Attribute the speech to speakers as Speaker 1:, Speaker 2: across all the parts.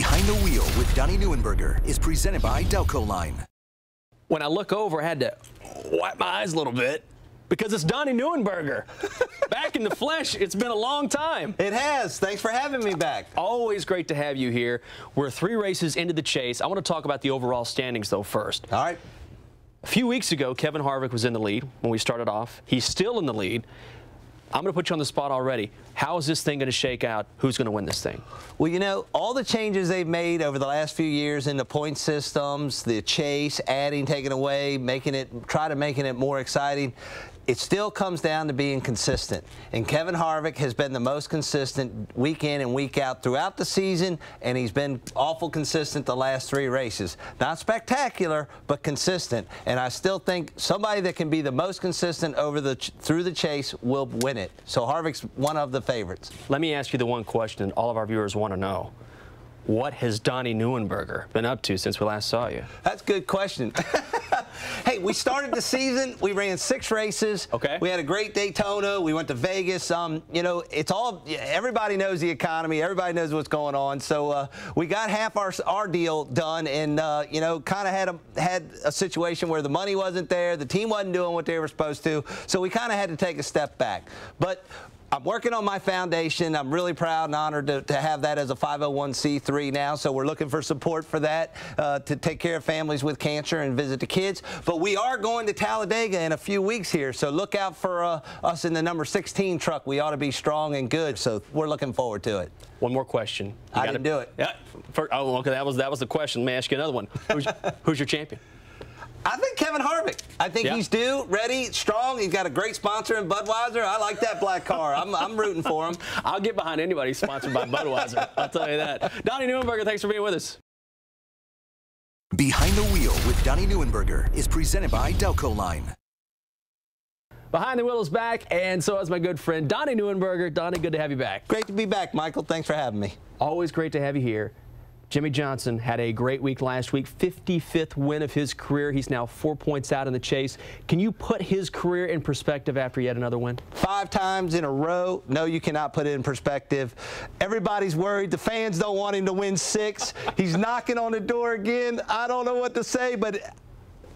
Speaker 1: Behind the Wheel with Donnie Neuenberger is presented by Delco Line.
Speaker 2: When I look over, I had to wipe my eyes a little bit because it's Donnie Neuenberger. Back in the flesh. It's been a long time.
Speaker 3: It has. Thanks for having me back.
Speaker 2: Always great to have you here. We're 3 races into the chase. I want to talk about the overall standings, though, first.
Speaker 3: All right.
Speaker 2: A few weeks ago, Kevin Harvick was in the lead when we started off. He's still in the lead. I'm going to put you on the spot already. How is this thing going to shake out? Who's going to win this thing?
Speaker 3: Well, you know, all the changes they've made over the last few years in the point systems, the chase, adding, taking away, making it more exciting, it still comes down to being consistent. And Kevin Harvick has been the most consistent week in and week out throughout the season, and he's been awful consistent the last 3 races. Not spectacular, but consistent. And I still think somebody that can be the most consistent through the chase will win it. So Harvick's one of the favorites.
Speaker 2: Let me ask you the one question all of our viewers want to know. What has Donnie Neuenberger been up to since we last saw you?
Speaker 3: That's a good question. Hey, we started the season. We ran 6 races.
Speaker 2: Okay.
Speaker 3: We had a great Daytona. We went to Vegas. You know, it's all, everybody knows the economy. Everybody knows what's going on. So we got half our deal done, and you know, kind of had a situation where the money wasn't there, the team wasn't doing what they were supposed to. So we kind of had to take a step back. But I'm working on my foundation. I'm really proud and honored to have that as a 501c3 now, so we're looking for support for that to take care of families with cancer and visit the kids. But we are going to Talladega in a few weeks here, so look out for us in the number 16 truck. We ought to be strong and good, so we're looking forward to it.
Speaker 2: One more question.
Speaker 3: I didn't do it.
Speaker 2: Yeah. Oh, okay, that was the question. Let me ask you another one. Who's your champion?
Speaker 3: I think Kevin Harvick. I think he's due, ready, strong. He's got a great sponsor in Budweiser. I like that black car. I'm rooting for him.
Speaker 2: I'll get behind anybody sponsored by Budweiser. I'll tell you that. Donnie Neuenberger, thanks for being with us.
Speaker 1: Behind the Wheel with Donnie Neuenberger is presented by Delco Line.
Speaker 2: Behind the Wheel is back, and so is my good friend Donnie Neuenberger. Donnie, good to have you back.
Speaker 3: Great to be back, Michael. Thanks for having me.
Speaker 2: Always great to have you here. Jimmy Johnson had a great week last week, 55th win of his career. He's now 4 points out in the chase. Can you put his career in perspective after yet another win?
Speaker 3: 5 times in a row. No, you cannot put it in perspective. Everybody's worried. The fans don't want him to win 6. He's knocking on the door again. I don't know what to say, but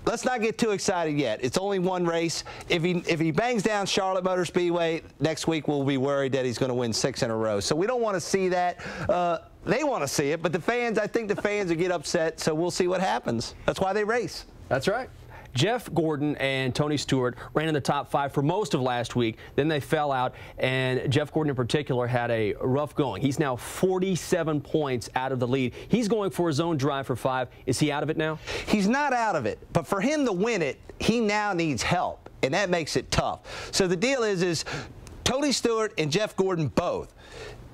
Speaker 3: let's not get too excited yet. It's only 1 race. If he bangs down Charlotte Motor Speedway next week, we'll be worried that he's going to win 6 in a row. So we don't want to see that. They want to see it, but the fans, I think the fans will get upset, so we'll see what happens. That's why they race.
Speaker 2: That's right. Jeff Gordon and Tony Stewart ran in the top 5 for most of last week. Then they fell out, and Jeff Gordon in particular had a rough going. He's now 47 points out of the lead. He's going for his own drive for 5. Is he out of it now? He's
Speaker 3: not out of it, but for him to win it, he now needs help, and that makes it tough. So the deal is Tony Stewart and Jeff Gordon both,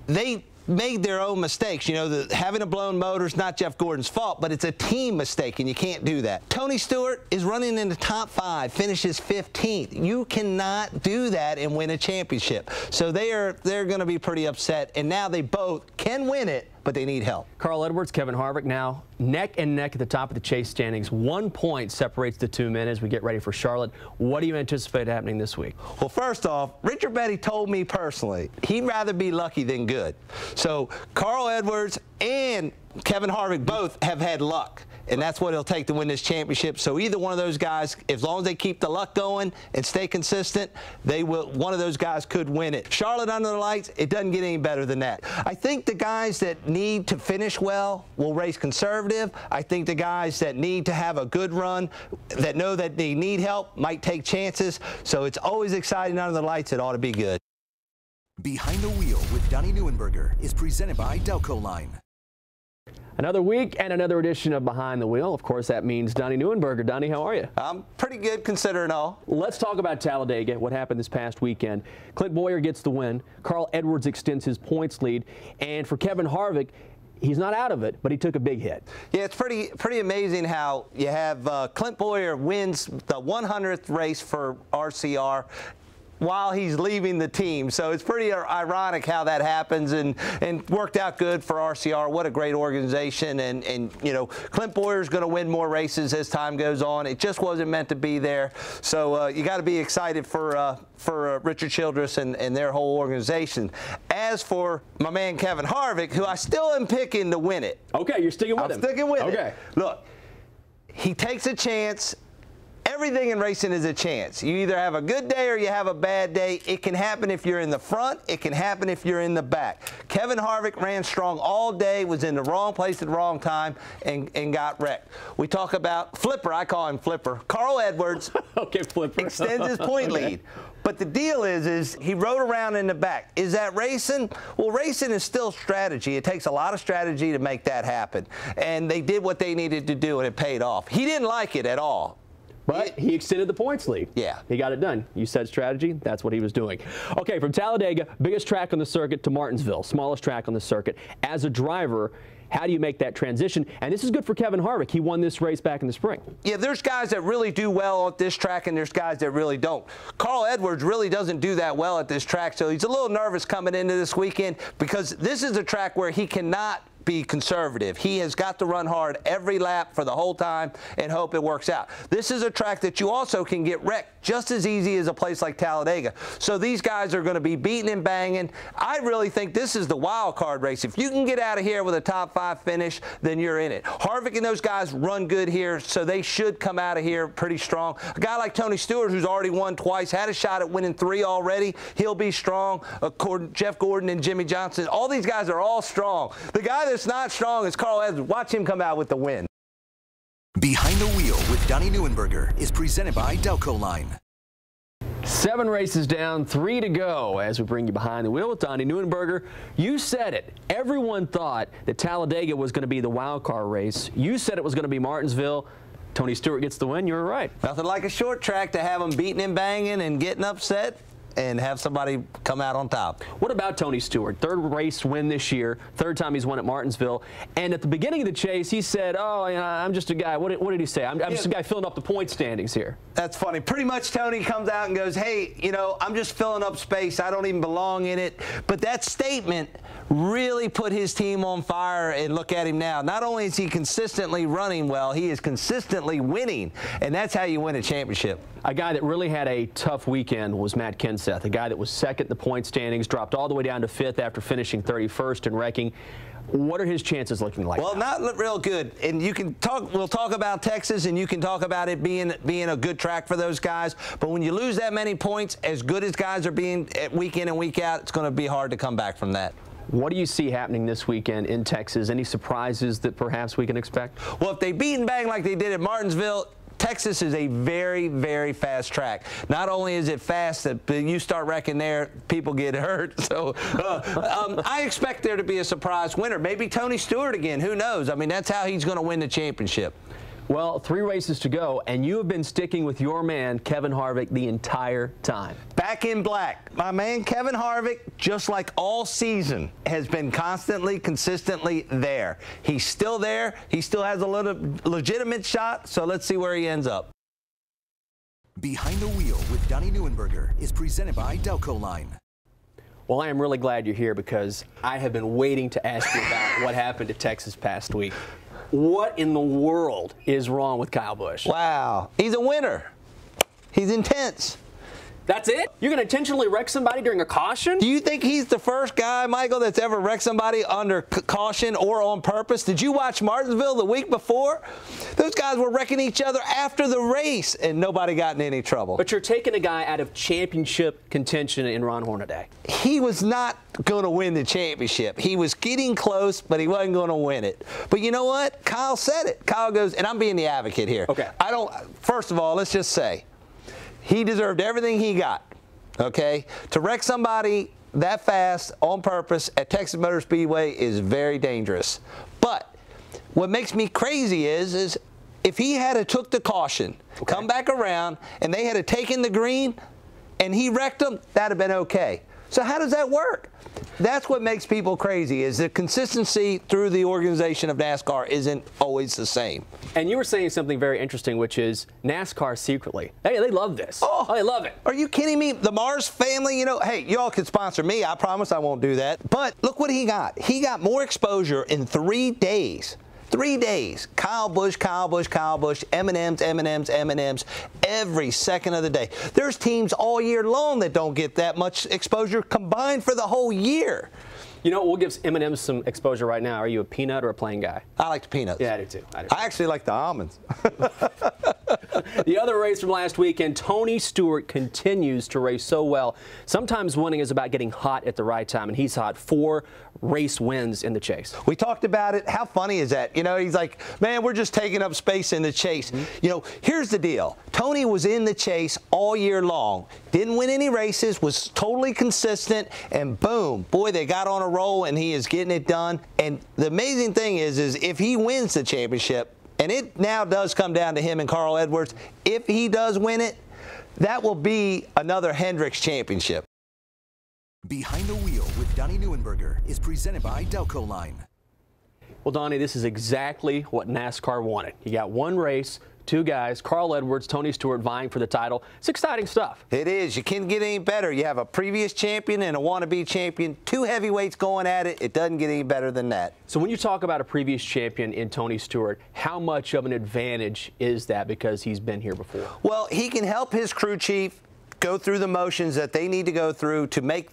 Speaker 3: they made their own mistakes. You know, having a blown motor is not Jeff Gordon's fault, but it's a team mistake, and you can't do that. Tony Stewart is running in the top 5, finishes 15th. You cannot do that and win a championship. So they're going to be pretty upset, and now they both can win it, but they need help.
Speaker 2: Carl Edwards, Kevin Harvick now neck and neck at the top of the chase standings. 1 point separates the 2 men as we get ready for Charlotte. What do you anticipate happening this week?
Speaker 3: Well, first off, Richard Petty told me personally he'd rather be lucky than good. So Carl Edwards and Kevin Harvick both have had luck, and that's what it'll take to win this championship. So either one of those guys, as long as they keep the luck going and stay consistent, one of those guys could win it. Charlotte under the lights, it doesn't get any better than that. I think the guys that need to finish well will race conservative. I think the guys that need to have a good run, that know that they need help, might take chances. So it's always exciting under the lights. It ought to be good.
Speaker 1: Behind the Wheel with Donnie Neuenberger is presented by Delco Line.
Speaker 2: Another week and another edition of Behind the Wheel. Of course, that means Donnie Neuenberger. Donnie, how are you?
Speaker 3: I'm pretty good considering all.
Speaker 2: Let's talk about Talladega, what happened this past weekend. Clint Bowyer gets the win. Carl Edwards extends his points lead. And for Kevin Harvick, he's not out of it, but he took a big hit.
Speaker 3: Yeah, it's pretty amazing how you have Clint Bowyer wins the 100th race for RCR. while he's leaving the team. So it's pretty ironic how that happens, and worked out good for RCR. What a great organization. And you know, Clint Boyer's going to win more races as time goes on. It just wasn't meant to be there. So you got to be excited for Richard Childress and their whole organization. As for my man Kevin Harvick, who I still am picking to win it.
Speaker 2: Okay, you're sticking with him.
Speaker 3: I'm sticking with it.
Speaker 2: Okay.
Speaker 3: Look, he takes a chance. Everything in racing is a chance. You either have a good day or you have a bad day. It can happen if you're in the front. It can happen if you're in the back. Kevin Harvick ran strong all day, was in the wrong place at the wrong time, and got wrecked. We talk about Flipper. I call him Flipper. Carl Edwards
Speaker 2: okay, Flipper.
Speaker 3: extends his point lead. But the deal is he rode around in the back. Is that racing? Well, racing is still strategy. It takes a lot of strategy to make that happen. And they did what they needed to do, and it paid off. He didn't like it at all.
Speaker 2: But he extended the points lead.
Speaker 3: Yeah.
Speaker 2: He got it done. You said strategy. That's what he was doing. Okay, from Talladega, biggest track on the circuit, to Martinsville, smallest track on the circuit. As a driver, how do you make that transition? And this is good for Kevin Harvick. He won this race back in the spring.
Speaker 3: Yeah, there's guys that really do well at this track, and there's guys that really don't. Carl Edwards really doesn't do that well at this track, so he's a little nervous coming into this weekend, because this is a track where he cannot be conservative. He has got to run hard every lap for the whole time and hope it works out. This is a track that you also can get wrecked just as easy as a place like Talladega. So these guys are going to be beating and banging. I really think this is the wild card race. If you can get out of here with a top 5 finish, then you're in it. Harvick and those guys run good here, so they should come out of here pretty strong. A guy like Tony Stewart, who's already won twice, had a shot at winning 3 already. He'll be strong. Jeff Gordon and Jimmy Johnson, all these guys are all strong. The guy that's not strong is Carl Edwards. Watch him come out with the win.
Speaker 1: Behind the Wheel with Donnie Neuenberger is presented by Delco Line.
Speaker 2: 7 races down, 3 to go as we bring you Behind the Wheel with Donnie Neuenberger. You said it. Everyone thought that Talladega was going to be the wild card race. You said it was going to be Martinsville. Tony Stewart gets the win. You were right.
Speaker 3: Nothing like a short track to have them beating and banging and getting upset and have somebody come out on top.
Speaker 2: What about Tony Stewart? 3rd race win this year, 3rd time he's won at Martinsville. And at the beginning of the chase, he said, oh, you know, I'm just a guy. What did he say? I'm just a guy filling up the point standings here.
Speaker 3: That's funny. Pretty much Tony comes out and goes, hey, you know, I'm just filling up space. I don't even belong in it. But that statement really put his team on fire, and look at him now. Not only is he consistently running well, he is consistently winning, and that's how you win a championship.
Speaker 2: A guy that really had a tough weekend was Matt Kenseth, a guy that was 2nd in the point standings, dropped all the way down to 5th after finishing 31st and wrecking. What are his chances looking like?
Speaker 3: Well, not real good. And you can talk. We'll talk about Texas, and you can talk about it being a good track for those guys. But when you lose that many points, as good as guys are being week in and week out, it's going to be hard to come back from that.
Speaker 2: What do you see happening this weekend in Texas? Any surprises that perhaps we can expect?
Speaker 3: Well, if they beat and bang like they did at Martinsville, Texas is a very, very fast track. Not only is it fast, but you start wrecking there, people get hurt. So I expect there to be a surprise winner. Maybe Tony Stewart again. Who knows? I mean, that's how he's going to win the championship.
Speaker 2: Well, 3 races to go, and you have been sticking with your man, Kevin Harvick, the entire time.
Speaker 3: Back in black. My man, Kevin Harvick, just like all season, has been constantly, consistently there. He's still there. He still has a little legitimate shot, so let's see where he ends up.
Speaker 1: Behind the Wheel with Donnie Neuenberger is presented by Delco Line.
Speaker 2: Well, I am really glad you're here, because I have been waiting to ask you about what happened to Texas past week. What in the world is wrong with Kyle Busch?
Speaker 3: Wow. He's a winner. He's intense.
Speaker 2: That's it? You're going to intentionally wreck somebody during a caution?
Speaker 3: Do you think he's the first guy, Michael, that's ever wrecked somebody under caution or on purpose? Did you watch Martinsville the week before? Those guys were wrecking each other after the race, and nobody got in any trouble.
Speaker 2: But you're taking a guy out of championship contention in Ron Hornaday.
Speaker 3: He was not going to win the championship. He was getting close, but he wasn't going to win it. But you know what? Kyle said it. Kyle goes, and I'm being the advocate here.
Speaker 2: Okay.
Speaker 3: First of all, let's just say, he deserved everything he got, okay? To wreck somebody that fast on purpose at Texas Motor Speedway is very dangerous. But what makes me crazy is if he had took the caution, come back around, and they had taken the green, and he wrecked them, that'd have been okay. So how does that work? That's what makes people crazy, is the consistency through the organization of NASCAR isn't always the same.
Speaker 2: And you were saying something very interesting, which is NASCAR secretly. Hey, they love this. Oh, they love it.
Speaker 3: Are you kidding me? The Mars family, you know, hey, y'all can sponsor me. I promise I won't do that. But look what he got. He got more exposure in 3 days. 3 days. Kyle Busch, M&Ms, every second of the day. There's teams all year long that don't get that much exposure combined for the whole year.
Speaker 2: You know what gives M&M's some exposure right now? Are you a peanut or a plain guy?
Speaker 3: I like the peanuts.
Speaker 2: Yeah, I do too.
Speaker 3: I actually like the almonds.
Speaker 2: The other race from last weekend, Tony Stewart continues to race so well. Sometimes winning is about getting hot at the right time, and he's hot. 4 race wins in the chase.
Speaker 3: We talked about it. How funny is that? You know, he's like, man, we're just taking up space in the chase. You know, here's the deal. Tony was in the chase all year long. Didn't win any races, was totally consistent, and boom, boy, they got on a roll, and he is getting it done. And the amazing thing is if he wins the championship, and it now does come down to him and Carl Edwards, if he does win it, that will be another Hendricks championship.
Speaker 1: Behind the Wheel with Donnie Neuenberger is presented by Delco Line.
Speaker 2: Well, Donnie, this is exactly what NASCAR wanted. You got 1 race, 2 guys, Carl Edwards, Tony Stewart vying for the title. It's exciting stuff.
Speaker 3: It is. You can't get any better. You have a previous champion and a wannabe champion, 2 heavyweights going at it. It doesn't get any better than that.
Speaker 2: So when you talk about a previous champion in Tony Stewart, how much of an advantage is that because he's been here before?
Speaker 3: Well, he can help his crew chief go through the motions that they need to go through to make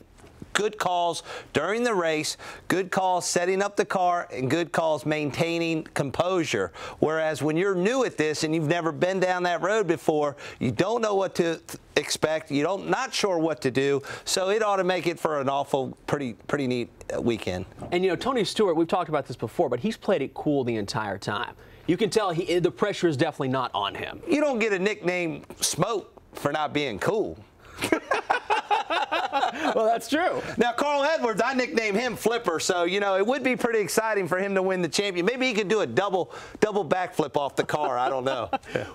Speaker 3: good calls during the race, good calls setting up the car, and good calls maintaining composure. Whereas when you're new at this and you've never been down that road before, you don't know what to expect. Not sure what to do. So it ought to make it for an pretty neat weekend.
Speaker 2: And you know, Tony Stewart, we've talked about this before, but he's played it cool the entire time. You can tell the pressure is definitely not on him.
Speaker 3: You don't get a nickname Smoke for not being cool.
Speaker 2: Well, that's true.
Speaker 3: Now, Carl Edwards, I nicknamed him Flipper, so, you know, it would be pretty exciting for him to win the champion. Maybe he could do a double backflip off the car. I don't know.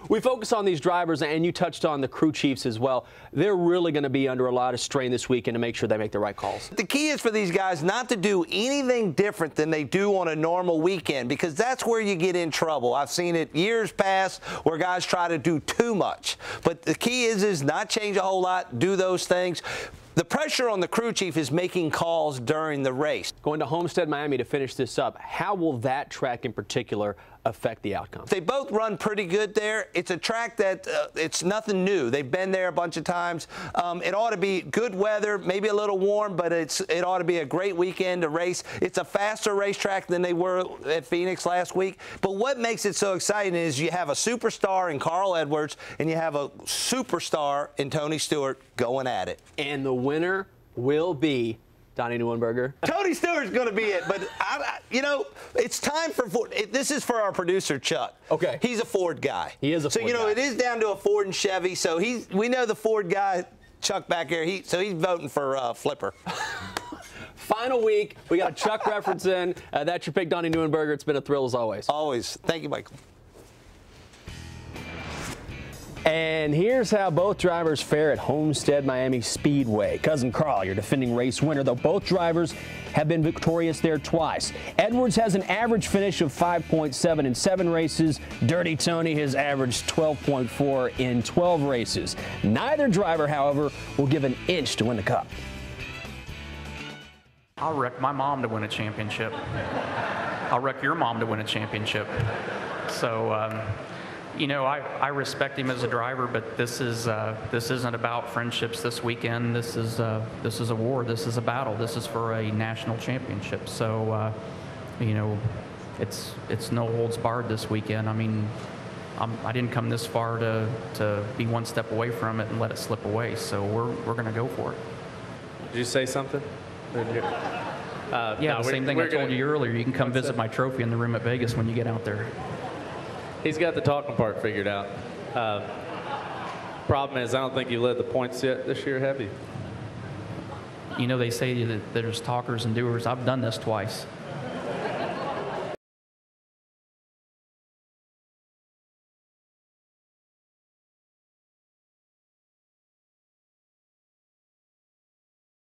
Speaker 2: We focus on these drivers, and you touched on the crew chiefs as well. They're really going to be under a lot of strain this weekend to make sure they make the right calls.
Speaker 3: The key is for these guys not to do anything different than they do on a normal weekend, because that's where you get in trouble. I've seen it years past where guys try to do too much. But the key is not change a whole lot, do those things. The pressure on the crew chief is making calls during the race.
Speaker 2: Going to Homestead, Miami to finish this up, how will that track in particular affect the outcome? They
Speaker 3: both run pretty good there. It's a track that it's nothing new. They've been there a bunch of times. It ought to be good weather, maybe a little warm, but it ought to be a great weekend to race. It's a faster racetrack than they were at Phoenix last week. But what makes it so exciting is you have a superstar in Carl Edwards and you have a superstar in Tony Stewart going at it.
Speaker 2: And the winner will be Donnie Neuenberger.
Speaker 3: Tony Stewart's going to be it, but you know, it's time for Ford. This is for our producer Chuck.
Speaker 2: Okay.
Speaker 3: He's a Ford guy.
Speaker 2: He is a Ford guy.
Speaker 3: So you know, it is down to a Ford and Chevy. So we know the Ford guy, Chuck back here. So he's voting for Flipper.
Speaker 2: Final week, we got a Chuck reference in. That's your pick, Donnie Neuenberger. It's been a thrill as always.
Speaker 3: Always. Thank you, Michael.
Speaker 2: And here's how both drivers fare at Homestead Miami Speedway. Cousin Carl, your defending race winner, though both drivers have been victorious there twice. Edwards has an average finish of 5.7 in 7 races. Dirty Tony has averaged 12.4 in 12 races. Neither driver, however, will give an inch to win the Cup.
Speaker 4: I'll wreck my mom to win a championship. I'll wreck your mom to win a championship. So, you know, I respect him as a driver, but this isn't about friendships this weekend. This is a war. This is a battle. This is for a national championship. So, you know, it's no holds barred this weekend. I mean, I didn't come this far to be one step away from it and let it slip away. So we're going to go for it.
Speaker 5: Did you say something?
Speaker 4: Yeah, no, the same thing I told you earlier. You can come visit my trophy in the room at Vegas when you get out there.
Speaker 5: He's got the talking part figured out. Problem is, I don't think you led the points yet this year, have you?
Speaker 4: You know, they say that there's talkers and doers. I've done this twice.